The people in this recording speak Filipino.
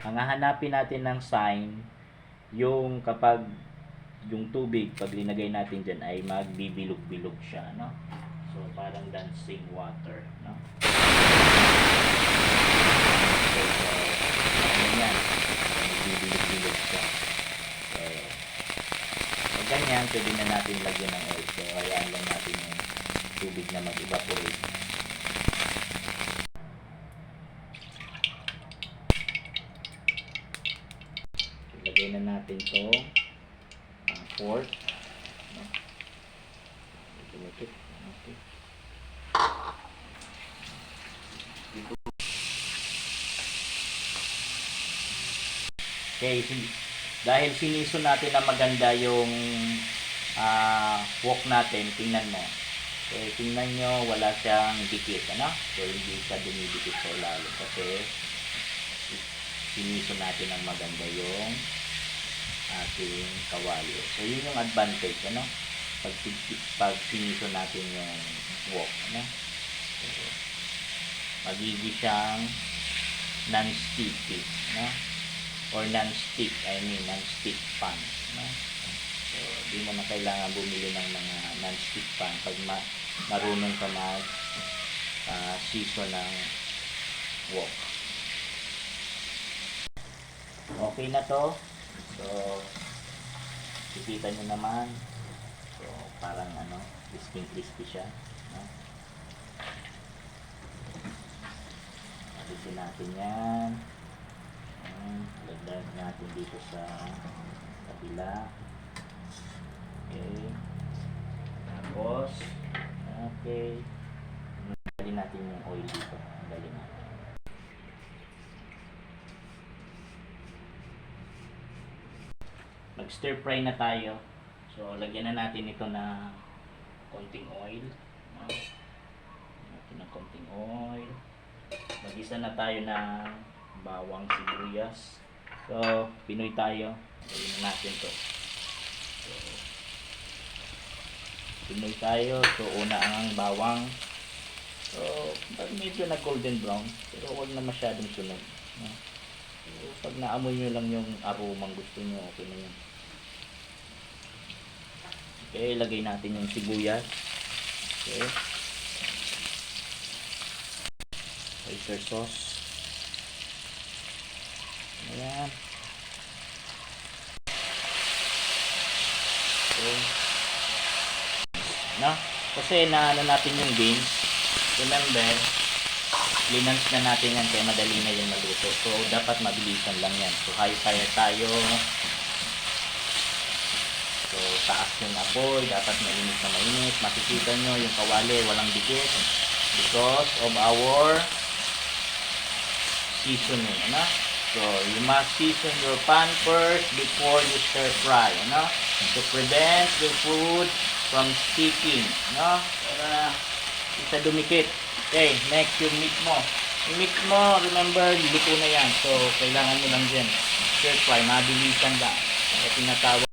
Ang hahanapin natin ng sign, yung kapag yung tubig, pag linagay natin dyan ay magbibilog-bilog siya, no? So, parang dancing water, no? So, ano yan? Magbibilog-bilog siya. So, pag ganyan, pwede na natin lagyan ng oil. So, hayaan lang natin yung tubig na mag-evaporate. Lagay na natin to fork, no? Okay. Okay, dahil siniso natin na maganda yung wok natin, tingnan mo. Okay, tingnan nyo, wala siyang dikit, ano? So, hindi siya dumidikit sa ilalim kasi siniso natin ng maganda yung ating kawali. So, yun yung advantage, ano? Pag siniso natin yung wok, ano? So, magiging siyang non-sticky, no? Or non-stick, non-stick pan, no? So, di mo na kailangan bumili ng mga non-stick pan pag marunong ka mag season ng wok. Okay na to. So, kikita nyo naman. So, parang crispy siya, no? Alisin natin yan. Lagdag natin dito sa kabila. Okay. Tapos, okay. Tanggalin natin yung oil dito. Tanggalin natin. Mag-stir fry na tayo. So, lagyan na natin ito na konting oil. Natin ng konting oil. Mag-isa na tayo ng bawang sibuyas. So, Pinoy tayo. Gawin natin to. So, Pinoy tayo. So, una ang bawang. So, medyo na golden brown. Pero huwag na masyadong sunog. No? So, pag naamoy nyo lang yung aromang gusto nyo, okay na yun. Okay, lagay natin yung sibuyas. Okay. Oyster sauce. Ayan. Okay. No? Kasi naano natin yung beans. Remember, linans na natin yan kaya madali na yung maluto. So, dapat mabilisan lang yan. So, high fire tayo. So, taas yung apoy. Dapat mainit na mainit. Makikita nyo yung kawali, walang dikit. Because of our seasoning, ano? So, you must season your pan first before you stir fry, ano? To prevent the food from sticking, no? Para isa dumikit. Okay, next yung meat mo. Yung meat mo, remember, luto na yan. So, kailangan mo lang dyan. Stir fry, mabilisan lang. Kaya tinatawag